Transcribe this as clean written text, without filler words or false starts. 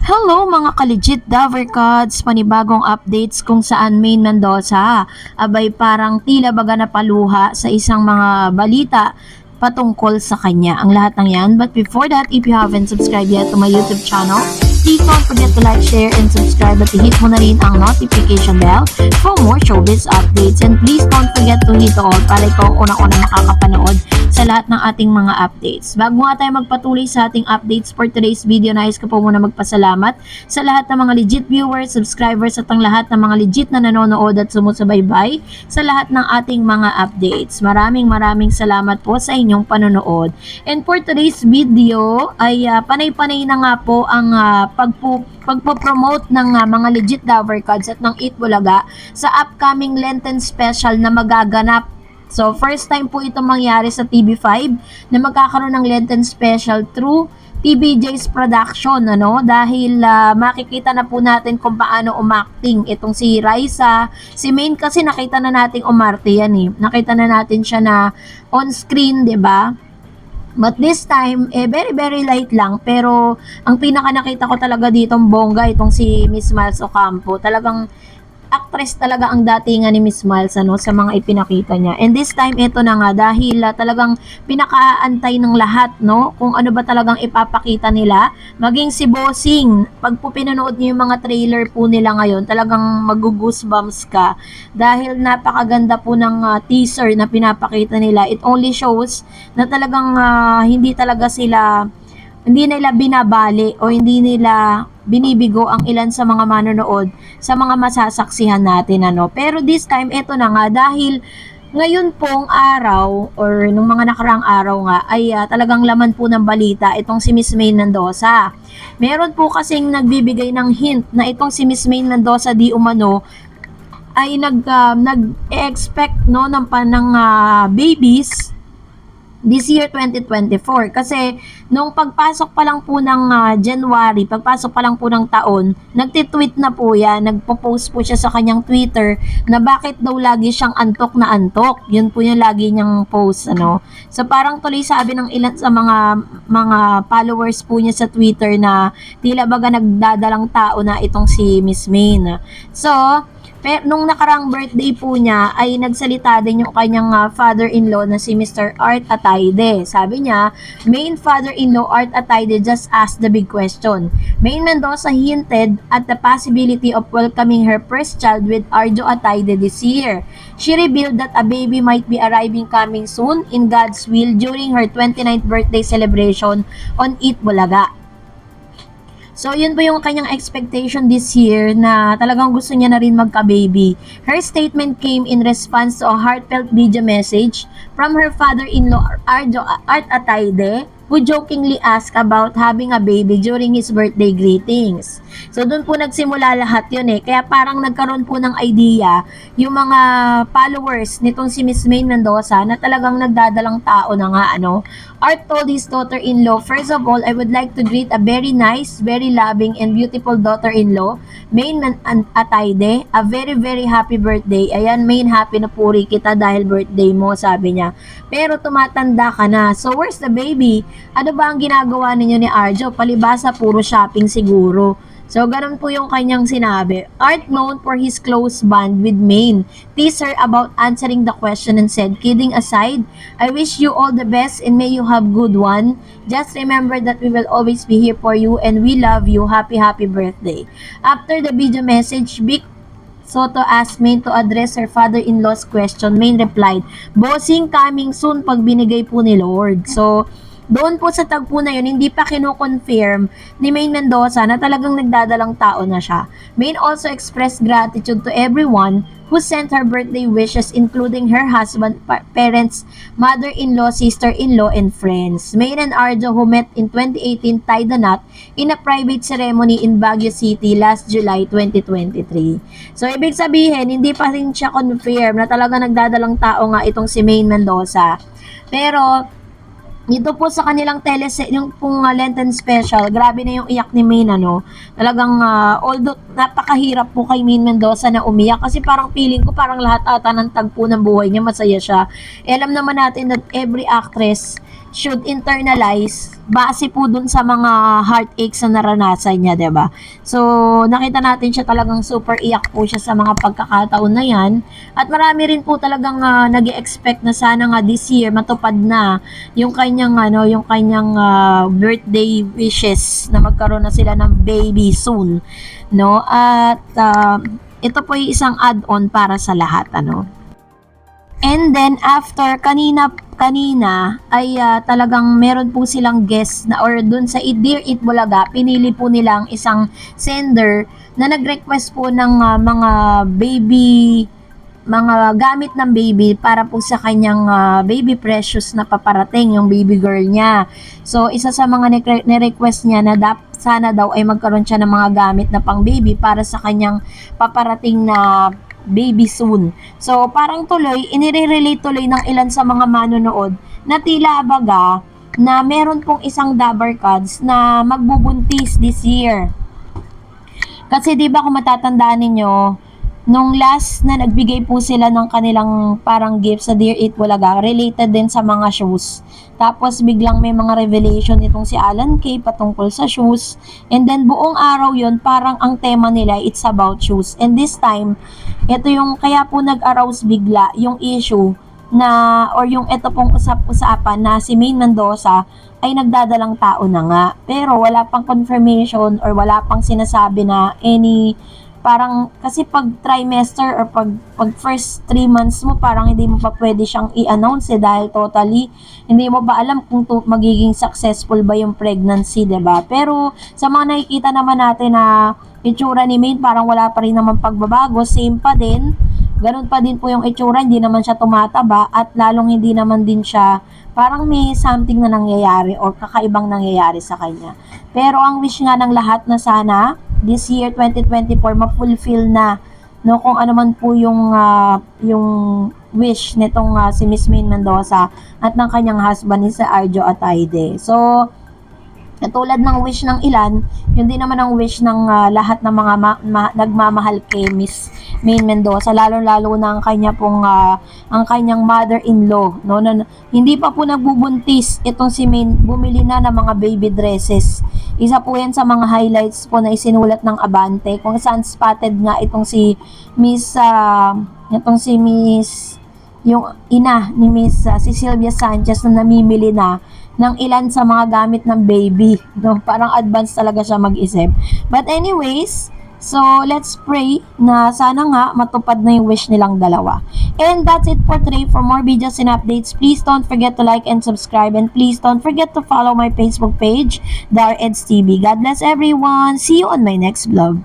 Hello mga ka-legit Davercards, panibagong updates kung saan Maine Mendoza abay parang tila baga na paluha sa isang mga balita patungkol sa kanya. Ang lahat ng yan. But before that, if you haven't subscribed yet to my YouTube channel, please don't forget to like, share, and subscribe at i-hit mo na rin ang notification bell for more showbiz updates. And please don't forget to hit all para ikaw unang-unang makakapanood sa lahat ng ating mga updates. Bago nga tayo magpatuloy sa ating updates for today's video, nais ko po muna magpasalamat sa lahat ng mga legit viewers, subscribers at ang lahat ng mga legit na nanonood at sumusubaybay sa lahat ng ating mga updates. Maraming salamat po sa inyong panonood. And for today's video ay panay-panay na nga po ang pagpo-promote ng mga legit Davercards at ng Eat Bulaga sa upcoming Lenten special na magaganap. So, first time po ito mangyari sa TV5 na magkakaroon ng Lenten special through TVJ's production, dahil makikita na po natin kung paano umacting itong si Raisa. Si Maine kasi nakita na natin umarte yan eh. Nakita na natin siya na on screen, 'di ba? But this time, very light lang. Pero, ang pinaka nakita ko talaga ditong bongga, itong si Miss Miles Ocampo. Talagang actress talaga ang datingan ni Miss Miles sa mga ipinakita niya. And this time, ito na nga, dahil talagang pinakaantay ng lahat, kung ano ba talagang ipapakita nila. Maging si Bossing, pag po pinanood niyo yung mga trailer po nila ngayon, talagang mag-goosebumps ka. Dahil napakaganda po ng teaser na pinapakita nila. It only shows na talagang hindi nila binabali o hindi nila binibigo ang ilan sa mga manonood sa mga masasaksihan natin. Pero this time, ito na nga, dahil ngayon pong araw or nung mga nakaraang araw nga ay talagang laman po ng balita itong si Miss Maine Mendoza. Meron po kasing nagbibigay ng hint na itong si Miss Maine Mendoza di umano ay nag-expect ng babies this year 2024 kasi nung pagpasok pa lang po ng January, pagpasok pa lang po ng taon, nagtitweet na po yan, nagpo-post po siya sa kanyang Twitter na bakit daw lagi siyang antok na antok. Yun po yung lagi niyang post, So parang tuloy sabi ng ilan sa mga followers po niya sa Twitter na tila baga nagdadalang tao na itong si Miss Maine. So, nung nakarang birthday po niya ay nagsalita din yung kanyang father-in-law na si Mr. Art Ataide. Sabi niya, Maine father-in-law Art Ataide just asked the big question. Maine Mendoza hinted at the possibility of welcoming her first child with Arjo Ataide this year. She revealed that a baby might be arriving coming soon in God's will during her 29th birthday celebration on Eat Bulaga. So, yun po yung kanyang expectation this year na talagang gusto niya na rin magka-baby. Her statement came in response to a heartfelt video message from her father-in-law Art Ataide, who jokingly asked about having a baby during his birthday greetings. So, doon po nagsimula lahat yun eh. Kaya parang nagkaroon po ng idea yung mga followers nitong si Miss Maine Mendoza na talagang nagdadalang tao na nga, Art told his daughter-in-law, "First of all, I would like to greet a very nice, very loving, and beautiful daughter-in-law, Maine Ataide. A very happy birthday." Ayan, Maine, happy na puri kita dahil birthday mo, sabi niya. Pero tumatanda ka na. So, where's the baby? Ano ba ang ginagawa ninyo ni Arjo? Palibasa, puro shopping siguro. So, ganun po yung kanyang sinabi. Art, known for his close bond with Maine, teased her about answering the question and said, "Kidding aside, I wish you all the best and may you have good one. Just remember that we will always be here for you and we love you. Happy birthday." After the video message, Vic Soto asked Maine to address her father-in-law's question. Maine replied, "Bossing, coming soon pag binigay po ni Lord." So, doon po sa tagpo na yun, hindi pa kino-confirm ni Maine Mendoza na talagang nagdadalang tao na siya. Maine also expressed gratitude to everyone who sent her birthday wishes, including her husband, parents, mother-in-law, sister-in-law, and friends. Maine and Arjo, who met in 2018, tied the knot in a private ceremony in Baguio City last July 2023. So, ibig sabihin, hindi pa rin siya confirm na talaga nagdadalang tao nga itong si Maine Mendoza. Pero, dito po sa kanilang yung pong Lenten special, grabe na yung iyak ni Maine, Talagang, although napakahirap po kay Maine Mendoza na umiyak kasi parang feeling ko parang lahat ata ng tagpo ng buhay niya masaya siya. Alam naman natin that every actress should internalize base po dun sa mga heartaches na naranasan niya, 'di ba? So, nakita natin siya talagang super iyak po siya sa mga pagkakataon na 'yan. At marami rin po talagang nag-expect na sana nga this year matupad na yung kanyang birthday wishes na magkaroon na sila ng baby soon, no? At ito po yung isang add-on para sa lahat, ano? And then after kanina ay talagang meron po silang guest na or dun sa Dear It Bulaga, pinili po nilang isang sender na nag-request po ng mga gamit ng baby para po sa kanyang baby precious na paparating, yung baby girl niya. So isa sa mga ni-request niya na sana daw ay magkaroon siya ng mga gamit na pang baby para sa kanyang paparating na baby soon. So, parang tuloy, inire-relate tuloy ng ilan sa mga manonood na tila baga na meron pong isang Dabber Cards na magbubuntis this year. Kasi 'di ba kung matatandaan ninyo, nung last na nagbigay po sila ng kanilang parang gift sa Dear It Bulaga, related din sa mga shoes. Tapos biglang may mga revelation itong si Alan Kay patungkol sa shoes. And then buong araw yon parang ang tema nila, it's about shoes. And this time, ito yung kaya po nag-arouse bigla yung issue na or yung ito pong usap-usapan na si Maine Mendoza ay nagdadalang tao na nga. Pero wala pang confirmation or wala pang sinasabi na any parang kasi pag trimester or pag first 3 months mo parang hindi mo pa pwede siyang i-announce dahil totally hindi mo ba alam kung magiging successful ba yung pregnancy, 'di ba? Pero sa mga nakikita naman natin na itsura ni Maine parang wala pa rin naman pagbabago, same pa din. Ganun pa din po yung itsura, hindi naman siya tumataba at lalong hindi naman din siya parang may something na nangyayari or kakaibang nangyayari sa kanya. Pero ang wish nga ng lahat na sana this year 2024 ma-fulfill na no kung ano man po yung wish nitong si Miss Maine Mendoza at ng kanyang husband ni si Arjo Ataide. So tulad ng wish ng ilan, yun din naman ang wish ng lahat ng mga nagmamahal kay Miss Maine Mendoza, lalo-lalo na ang kanyang mother-in-law, no, na hindi pa po nagbubuntis itong si Maine, bumili na ng mga baby dresses. Isa po yan sa mga highlights po na isinulat ng Abante, kung saan spotted nga itong si Miss yung ina ni Miss si Sylvia Sanchez na namimili na ng ilan sa mga gamit ng baby, no? Parang advance talaga siya mag-isip. But anyways, so let's pray na sana nga matupad na yung wish nilang dalawa. And that's it for today. For more videos and updates, please don't forget to like and subscribe, and please don't forget to follow my Facebook page, The REDS TV. God bless everyone. See you on my next vlog.